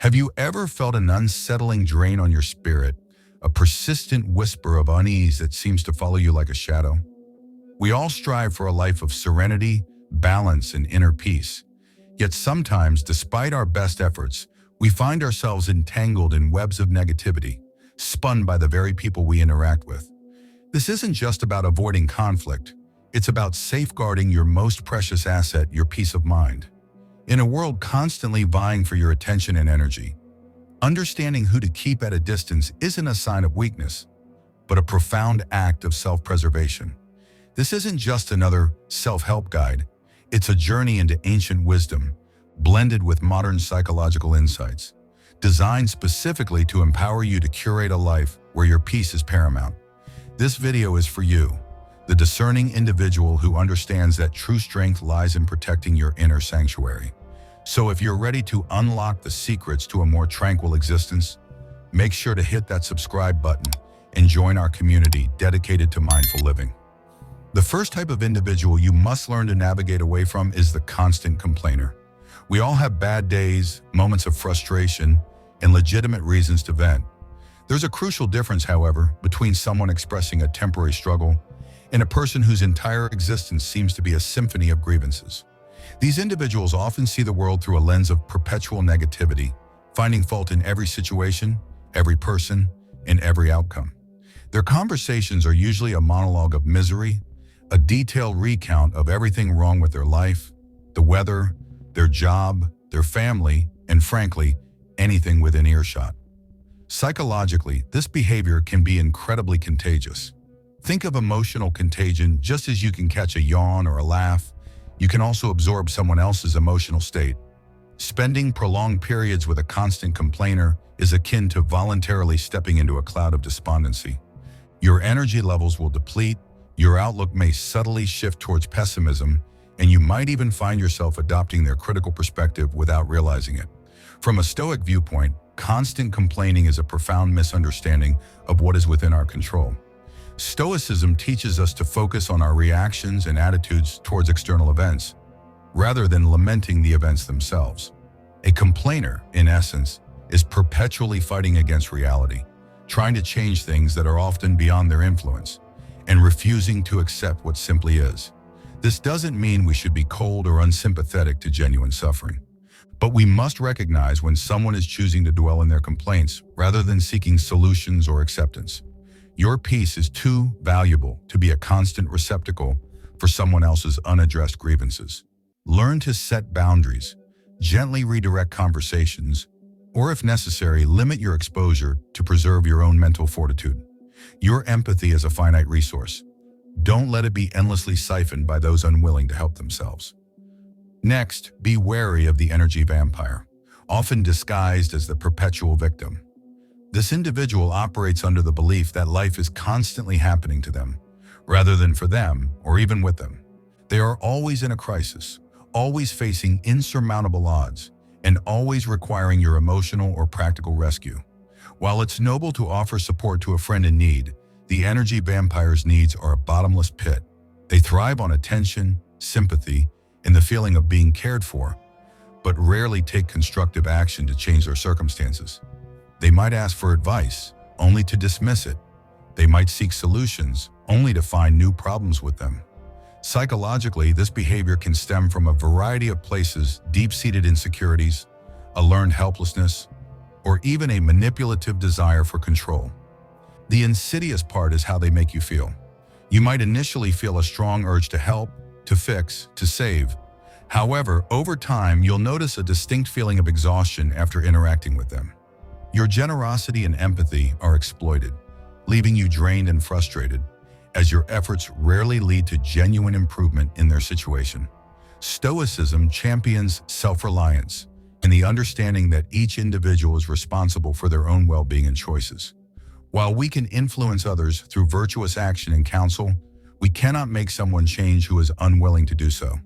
Have you ever felt an unsettling drain on your spirit, a persistent whisper of unease that seems to follow you like a shadow? We all strive for a life of serenity, balance, and inner peace. Yet sometimes, despite our best efforts, we find ourselves entangled in webs of negativity, spun by the very people we interact with. This isn't just about avoiding conflict. It's about safeguarding your most precious asset, your peace of mind. In a world constantly vying for your attention and energy, understanding who to keep at a distance isn't a sign of weakness, but a profound act of self-preservation. This isn't just another self-help guide. It's a journey into ancient wisdom, blended with modern psychological insights, designed specifically to empower you to curate a life where your peace is paramount. This video is for you, the discerning individual who understands that true strength lies in protecting your inner sanctuary. So if you're ready to unlock the secrets to a more tranquil existence, make sure to hit that subscribe button and join our community dedicated to mindful living. The first type of individual you must learn to navigate away from is the constant complainer. We all have bad days, moments of frustration, and legitimate reasons to vent. There's a crucial difference, however, between someone expressing a temporary struggle and a person whose entire existence seems to be a symphony of grievances. These individuals often see the world through a lens of perpetual negativity, finding fault in every situation, every person, and every outcome. Their conversations are usually a monologue of misery, a detailed recount of everything wrong with their life, the weather, their job, their family, and frankly, anything within earshot. Psychologically, this behavior can be incredibly contagious. Think of emotional contagion. Just as you can catch a yawn or a laugh, you can also absorb someone else's emotional state. Spending prolonged periods with a constant complainer is akin to voluntarily stepping into a cloud of despondency. Your energy levels will deplete, your outlook may subtly shift towards pessimism, and you might even find yourself adopting their critical perspective without realizing it. From a Stoic viewpoint, constant complaining is a profound misunderstanding of what is within our control. Stoicism teaches us to focus on our reactions and attitudes towards external events, rather than lamenting the events themselves. A complainer, in essence, is perpetually fighting against reality, trying to change things that are often beyond their influence, and refusing to accept what simply is. This doesn't mean we should be cold or unsympathetic to genuine suffering, but we must recognize when someone is choosing to dwell in their complaints rather than seeking solutions or acceptance. Your peace is too valuable to be a constant receptacle for someone else's unaddressed grievances. Learn to set boundaries, gently redirect conversations, or if necessary, limit your exposure to preserve your own mental fortitude. Your empathy is a finite resource. Don't let it be endlessly siphoned by those unwilling to help themselves. Next, be wary of the energy vampire, often disguised as the perpetual victim. This individual operates under the belief that life is constantly happening to them, rather than for them or even with them. They are always in a crisis, always facing insurmountable odds, and always requiring your emotional or practical rescue. While it's noble to offer support to a friend in need, the energy vampire's needs are a bottomless pit. They thrive on attention, sympathy, and the feeling of being cared for, but rarely take constructive action to change their circumstances. They might ask for advice, only to dismiss it. They might seek solutions, only to find new problems with them. Psychologically, this behavior can stem from a variety of places: deep-seated insecurities, a learned helplessness, or even a manipulative desire for control. The insidious part is how they make you feel. You might initially feel a strong urge to help, to fix, to save. However, over time, you'll notice a distinct feeling of exhaustion after interacting with them. Your generosity and empathy are exploited, leaving you drained and frustrated, as your efforts rarely lead to genuine improvement in their situation. Stoicism champions self-reliance and the understanding that each individual is responsible for their own well-being and choices. While we can influence others through virtuous action and counsel, we cannot make someone change who is unwilling to do so.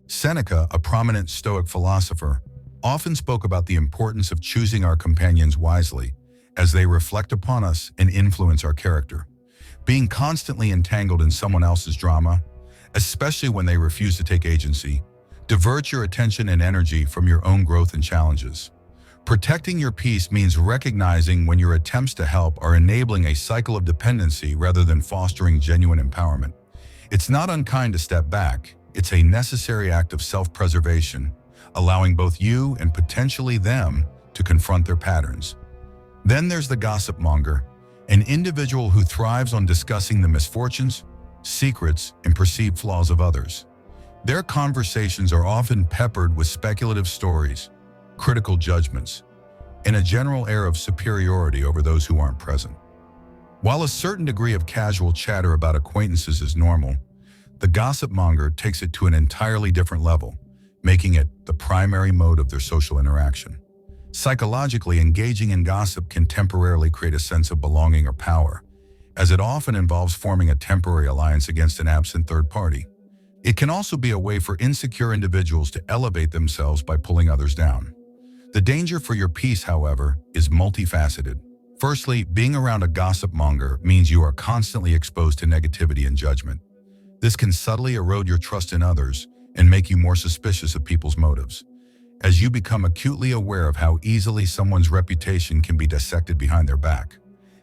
Seneca, a prominent Stoic philosopher, often spoke about the importance of choosing our companions wisely, as they reflect upon us and influence our character. Being constantly entangled in someone else's drama, especially when they refuse to take agency, divert your attention and energy from your own growth and challenges. Protecting your peace means recognizing when your attempts to help are enabling a cycle of dependency rather than fostering genuine empowerment. It's not unkind to step back. It's a necessary act of self-preservation, allowing both you and potentially them to confront their patterns. Then there's the gossip monger, an individual who thrives on discussing the misfortunes, secrets, and perceived flaws of others. Their conversations are often peppered with speculative stories, critical judgments, and a general air of superiority over those who aren't present. While a certain degree of casual chatter about acquaintances is normal, the gossip monger takes it to an entirely different level, making it the primary mode of their social interaction. Psychologically, engaging in gossip can temporarily create a sense of belonging or power, as it often involves forming a temporary alliance against an absent third party. It can also be a way for insecure individuals to elevate themselves by pulling others down. The danger for your peace, however, is multifaceted. Firstly, being around a gossip monger means you are constantly exposed to negativity and judgment. This can subtly erode your trust in others and make you more suspicious of people's motives, as you become acutely aware of how easily someone's reputation can be dissected behind their back.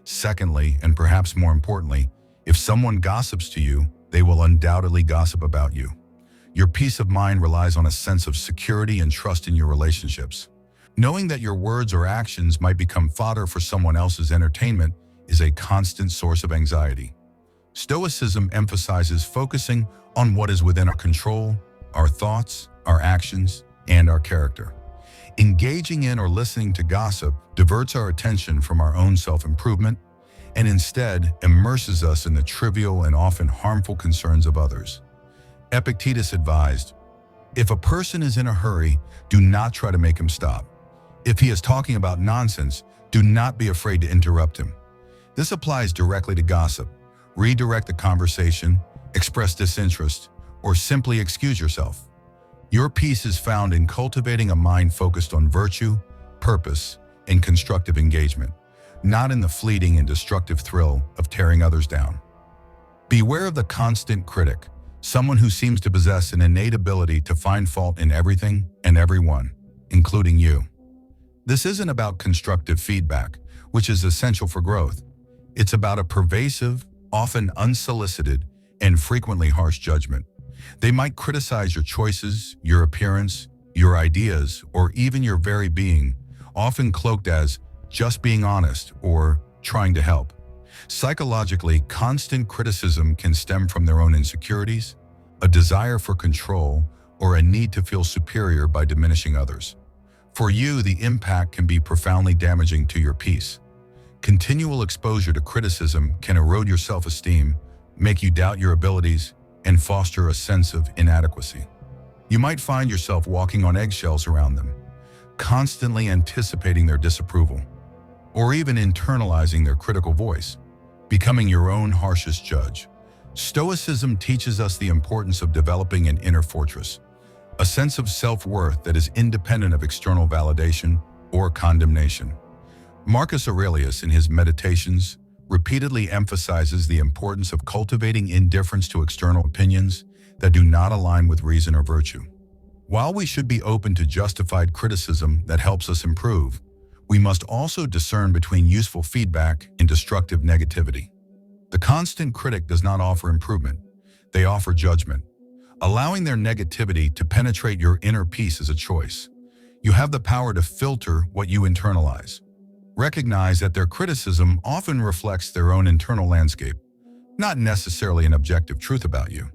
Secondly, and perhaps more importantly, if someone gossips to you, they will undoubtedly gossip about you. Your peace of mind relies on a sense of security and trust in your relationships. Knowing that your words or actions might become fodder for someone else's entertainment is a constant source of anxiety. Stoicism emphasizes focusing on what is within our control, our thoughts, our actions, and our character. Engaging in or listening to gossip diverts our attention from our own self-improvement and instead immerses us in the trivial and often harmful concerns of others. Epictetus advised, "If a person is in a hurry, do not try to make him stop. If he is talking about nonsense, do not be afraid to interrupt him." This applies directly to gossip. Redirect the conversation, express disinterest, or simply excuse yourself. Your peace is found in cultivating a mind focused on virtue, purpose, and constructive engagement, not in the fleeting and destructive thrill of tearing others down. Beware of the constant critic, someone who seems to possess an innate ability to find fault in everything and everyone, including you. This isn't about constructive feedback, which is essential for growth. It's about a pervasive, often unsolicited, and frequently harsh judgment. They might criticize your choices, your appearance, your ideas, or even your very being, often cloaked as just being honest or trying to help. Psychologically, constant criticism can stem from their own insecurities, a desire for control, or a need to feel superior by diminishing others. For you, the impact can be profoundly damaging to your peace. Continual exposure to criticism can erode your self-esteem, make you doubt your abilities, and foster a sense of inadequacy. You might find yourself walking on eggshells around them, constantly anticipating their disapproval, or even internalizing their critical voice, becoming your own harshest judge. Stoicism teaches us the importance of developing an inner fortress, a sense of self-worth that is independent of external validation or condemnation. Marcus Aurelius, in his Meditations, repeatedly emphasizes the importance of cultivating indifference to external opinions that do not align with reason or virtue. While we should be open to justified criticism that helps us improve, we must also discern between useful feedback and destructive negativity. The constant critic does not offer improvement, they offer judgment. Allowing their negativity to penetrate your inner peace is a choice. You have the power to filter what you internalize. Recognize that their criticism often reflects their own internal landscape, not necessarily an objective truth about you.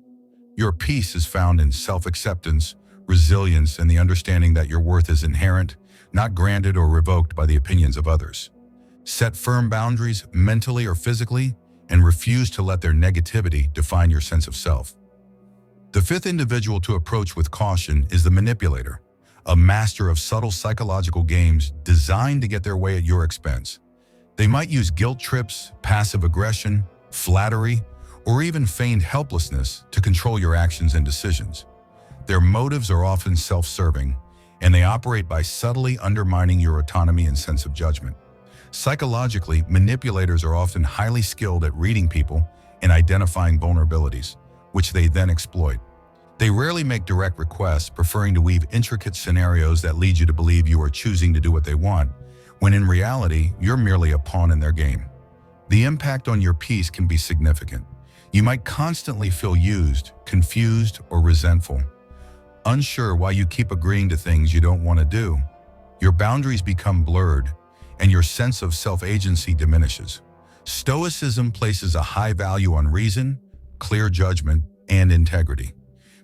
Your peace is found in self-acceptance, resilience, and the understanding that your worth is inherent, not granted or revoked by the opinions of others. Set firm boundaries, mentally or physically, and refuse to let their negativity define your sense of self. The fifth individual to approach with caution is the manipulator, a master of subtle psychological games designed to get their way at your expense. They might use guilt trips, passive aggression, flattery, or even feigned helplessness to control your actions and decisions. Their motives are often self-serving, and they operate by subtly undermining your autonomy and sense of judgment. Psychologically, manipulators are often highly skilled at reading people and identifying vulnerabilities, which they then exploit. They rarely make direct requests, preferring to weave intricate scenarios that lead you to believe you are choosing to do what they want, when in reality, you're merely a pawn in their game. The impact on your peace can be significant. You might constantly feel used, confused, or resentful, unsure why you keep agreeing to things you don't want to do. Your boundaries become blurred, and your sense of self-agency diminishes. Stoicism places a high value on reason, clear judgment, and integrity.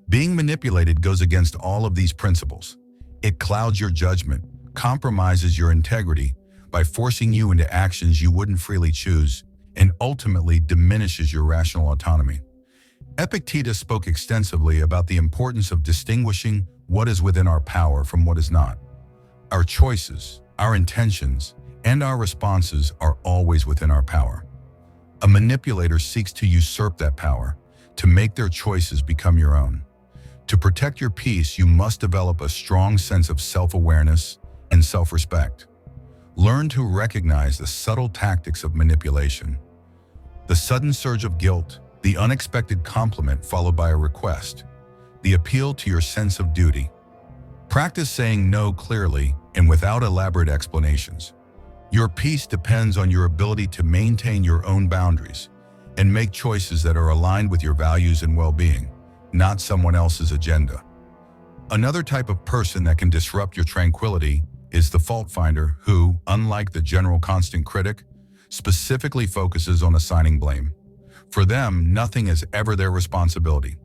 Being manipulated goes against all of these principles. It clouds your judgment, compromises your integrity by forcing you into actions you wouldn't freely choose, and ultimately diminishes your rational autonomy. Epictetus spoke extensively about the importance of distinguishing what is within our power from what is not. Our choices, our intentions, and our responses are always within our power. A manipulator seeks to usurp that power, to make their choices become your own. To protect your peace, you must develop a strong sense of self-awareness and self-respect. Learn to recognize the subtle tactics of manipulation. The sudden surge of guilt, the unexpected compliment followed by a request, the appeal to your sense of duty. Practice saying no clearly and without elaborate explanations. Your peace depends on your ability to maintain your own boundaries and make choices that are aligned with your values and well-being, not someone else's agenda. Another type of person that can disrupt your tranquility is the fault finder who, unlike the general constant critic, specifically focuses on assigning blame. For them, nothing is ever their responsibility.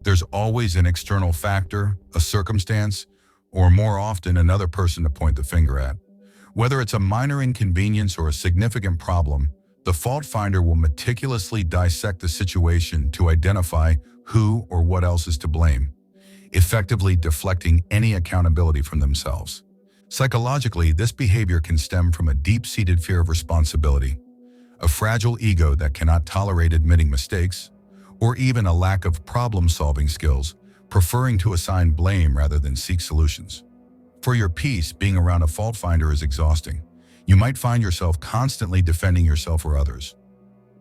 There's always an external factor, a circumstance, or more often another person to point the finger at. Whether it's a minor inconvenience or a significant problem, the fault finder will meticulously dissect the situation to identify who or what else is to blame, effectively deflecting any accountability from themselves. Psychologically, this behavior can stem from a deep-seated fear of responsibility, a fragile ego that cannot tolerate admitting mistakes, or even a lack of problem-solving skills, preferring to assign blame rather than seek solutions. For your peace, being around a fault finder is exhausting. You might find yourself constantly defending yourself or others,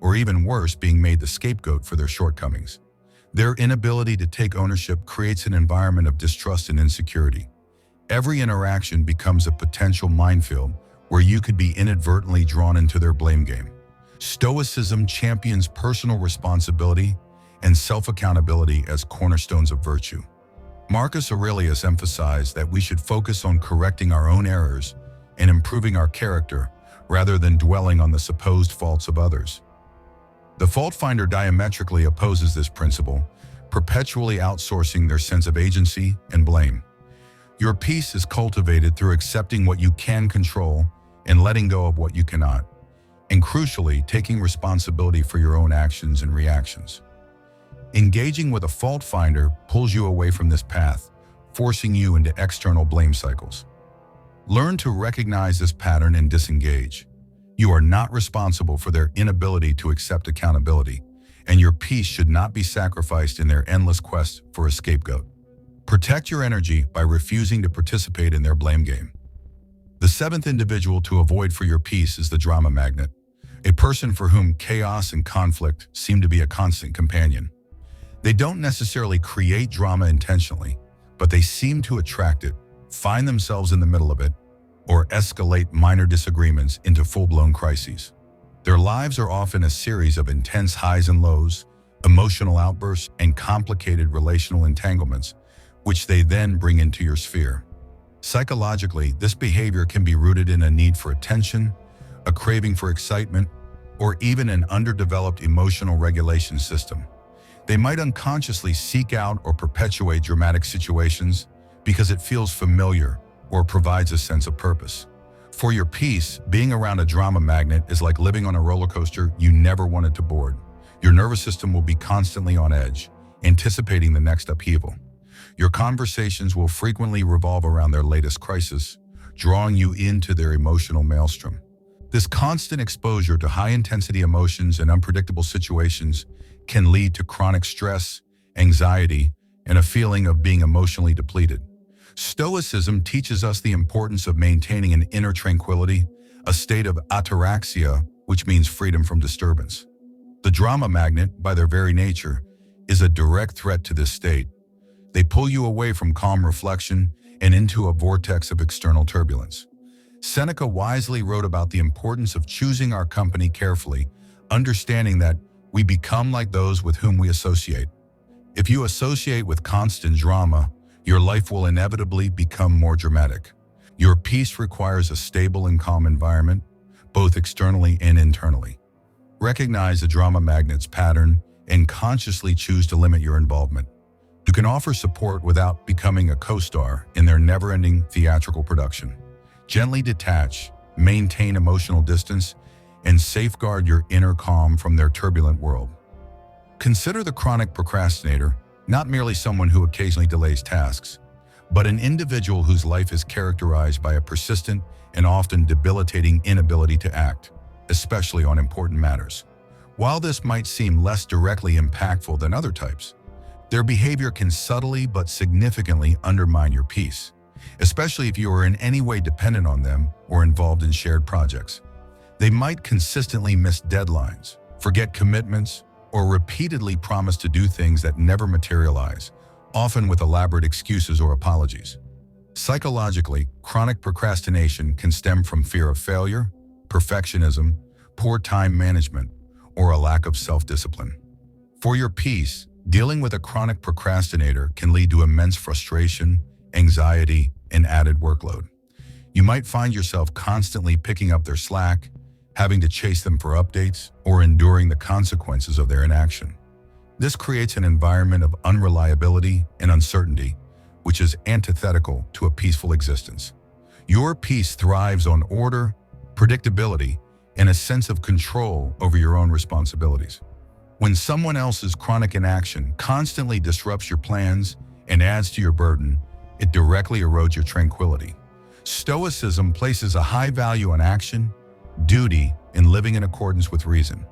or even worse, being made the scapegoat for their shortcomings. Their inability to take ownership creates an environment of distrust and insecurity. Every interaction becomes a potential minefield where you could be inadvertently drawn into their blame game. Stoicism champions personal responsibility and self-accountability as cornerstones of virtue. Marcus Aurelius emphasized that we should focus on correcting our own errors and improving our character rather than dwelling on the supposed faults of others. The fault finder diametrically opposes this principle, perpetually outsourcing their sense of agency and blame. Your peace is cultivated through accepting what you can control and letting go of what you cannot, and crucially, taking responsibility for your own actions and reactions. Engaging with a fault finder pulls you away from this path, forcing you into external blame cycles. Learn to recognize this pattern and disengage. You are not responsible for their inability to accept accountability, and your peace should not be sacrificed in their endless quest for a scapegoat. Protect your energy by refusing to participate in their blame game. The seventh individual to avoid for your peace is the drama magnet, a person for whom chaos and conflict seem to be a constant companion. They don't necessarily create drama intentionally, but they seem to attract it, find themselves in the middle of it, or escalate minor disagreements into full-blown crises. Their lives are often a series of intense highs and lows, emotional outbursts, and complicated relational entanglements, which they then bring into your sphere. Psychologically, this behavior can be rooted in a need for attention, a craving for excitement, or even an underdeveloped emotional regulation system. They might unconsciously seek out or perpetuate dramatic situations because it feels familiar or provides a sense of purpose. For your peace, being around a drama magnet is like living on a roller coaster you never wanted to board. Your nervous system will be constantly on edge, anticipating the next upheaval. Your conversations will frequently revolve around their latest crisis, drawing you into their emotional maelstrom. This constant exposure to high-intensity emotions and unpredictable situations can lead to chronic stress, anxiety, and a feeling of being emotionally depleted. Stoicism teaches us the importance of maintaining an inner tranquility, a state of ataraxia, which means freedom from disturbance. The drama magnet, by their very nature, is a direct threat to this state, They pull you away from calm reflection and into a vortex of external turbulence. Seneca wisely wrote about the importance of choosing our company carefully, understanding that we become like those with whom we associate. If you associate with constant drama, your life will inevitably become more dramatic. Your peace requires a stable and calm environment, both externally and internally. Recognize the drama magnet's pattern and consciously choose to limit your involvement. You can offer support without becoming a co-star in their never-ending theatrical production. Gently detach, maintain emotional distance, and safeguard your inner calm from their turbulent world. Consider the chronic procrastinator not merely someone who occasionally delays tasks, but an individual whose life is characterized by a persistent and often debilitating inability to act, especially on important matters. While this might seem less directly impactful than other types, their behavior can subtly but significantly undermine your peace, especially if you are in any way dependent on them or involved in shared projects. They might consistently miss deadlines, forget commitments, or repeatedly promise to do things that never materialize, often with elaborate excuses or apologies. Psychologically, chronic procrastination can stem from fear of failure, perfectionism, poor time management, or a lack of self-discipline. For your peace, dealing with a chronic procrastinator can lead to immense frustration, anxiety, and added workload. You might find yourself constantly picking up their slack, having to chase them for updates, or enduring the consequences of their inaction. This creates an environment of unreliability and uncertainty, which is antithetical to a peaceful existence. Your peace thrives on order, predictability, and a sense of control over your own responsibilities. When someone else's chronic inaction constantly disrupts your plans and adds to your burden, it directly erodes your tranquility. Stoicism places a high value on action, duty, and living in accordance with reason.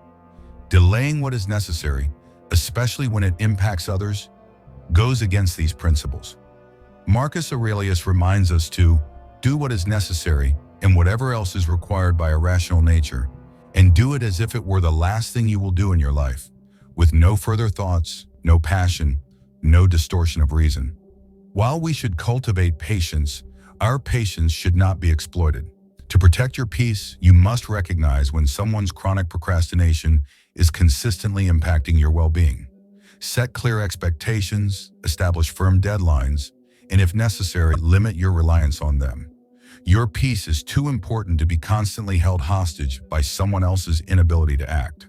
Delaying what is necessary, especially when it impacts others, goes against these principles. Marcus Aurelius reminds us to do what is necessary and whatever else is required by a rational nature, and do it as if it were the last thing you will do in your life, with no further thoughts, no passion, no distortion of reason. While we should cultivate patience, our patience should not be exploited. To protect your peace, you must recognize when someone's chronic procrastination is consistently impacting your well-being. Set clear expectations, establish firm deadlines, and if necessary, limit your reliance on them. Your peace is too important to be constantly held hostage by someone else's inability to act.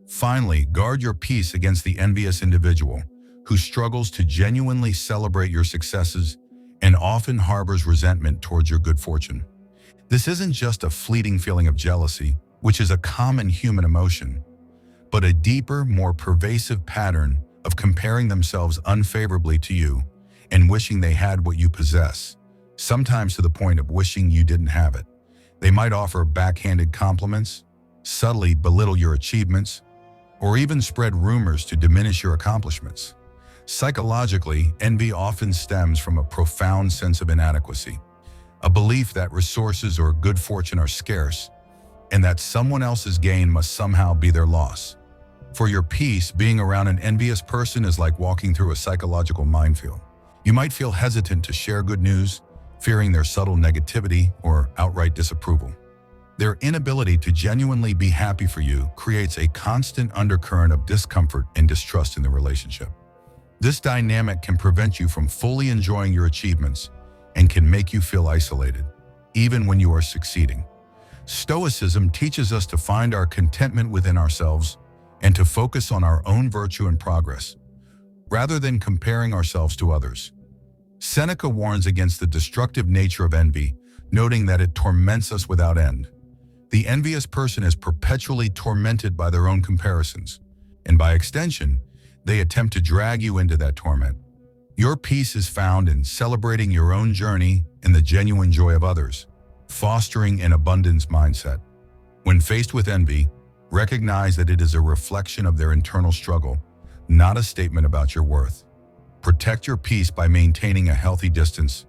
Finally, guard your peace against the envious individual who struggles to genuinely celebrate your successes and often harbors resentment towards your good fortune. This isn't just a fleeting feeling of jealousy, which is a common human emotion, but a deeper, more pervasive pattern of comparing themselves unfavorably to you and wishing they had what you possess, sometimes to the point of wishing you didn't have it. They might offer backhanded compliments, subtly belittle your achievements, or even spread rumors to diminish your accomplishments. Psychologically, envy often stems from a profound sense of inadequacy, a belief that resources or good fortune are scarce, and that someone else's gain must somehow be their loss. For your peace, being around an envious person is like walking through a psychological minefield. You might feel hesitant to share good news, fearing their subtle negativity or outright disapproval. Their inability to genuinely be happy for you creates a constant undercurrent of discomfort and distrust in the relationship. This dynamic can prevent you from fully enjoying your achievements and can make you feel isolated, even when you are succeeding. Stoicism teaches us to find our contentment within ourselves and to focus on our own virtue and progress, rather than comparing ourselves to others. Seneca warns against the destructive nature of envy, noting that it torments us without end. The envious person is perpetually tormented by their own comparisons, and by extension, they attempt to drag you into that torment. Your peace is found in celebrating your own journey and the genuine joy of others, fostering an abundance mindset. When faced with envy, recognize that it is a reflection of their internal struggle, not a statement about your worth. Protect your peace by maintaining a healthy distance,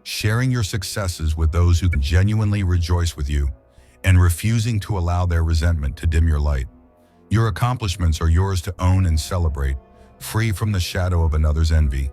sharing your successes with those who can genuinely rejoice with you, and refusing to allow their resentment to dim your light. Your accomplishments are yours to own and celebrate, free from the shadow of another's envy.